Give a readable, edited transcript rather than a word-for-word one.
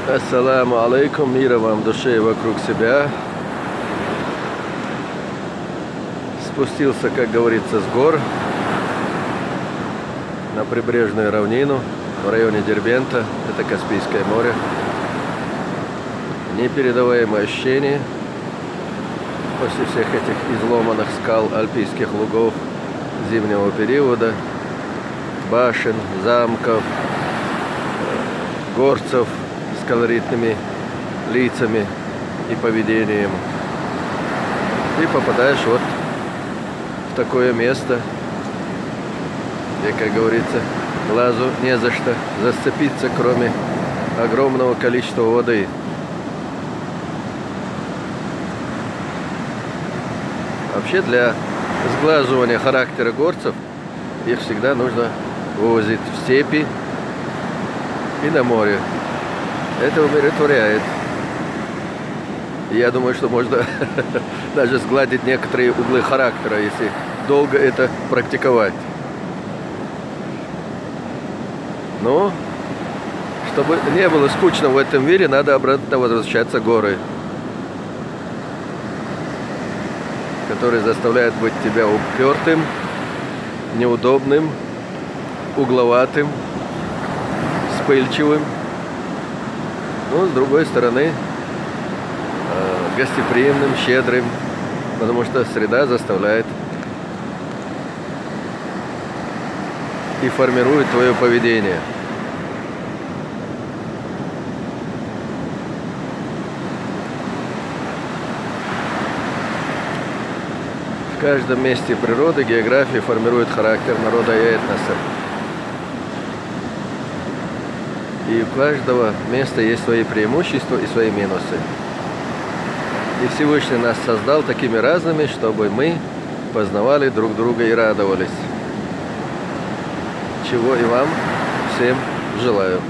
Ассаламу алейкум, мира вам душе и вокруг себя. Спустился, как говорится, с гор на прибрежную равнину в районе Дербента, это Каспийское море. Непередаваемое ощущение после всех этих изломанных скал альпийских лугов зимнего периода, башен, замков, горцев с колоритными лицами и поведением. И попадаешь вот в такое место, где, как говорится, глазу не за что зацепиться, кроме огромного количества воды. Вообще для сглаживания характера горцев их всегда нужно вывозить в степи и на море. Это умиротворяет. Я думаю, что можно даже сгладить некоторые углы характера, если долго это практиковать. Но, чтобы не было скучно в этом мире, надо обратно возвращаться в горы, которые заставляют быть тебя упертым, неудобным, угловатым, вспыльчивым. Но, с другой стороны, гостеприимным, щедрым, потому что среда заставляет и формирует твое поведение. В каждом месте природы география формирует характер народа и этноса. И у каждого места есть свои преимущества и свои минусы. И Всевышний нас создал такими разными, чтобы мы познавали друг друга и радовались. Чего и вам всем желаю.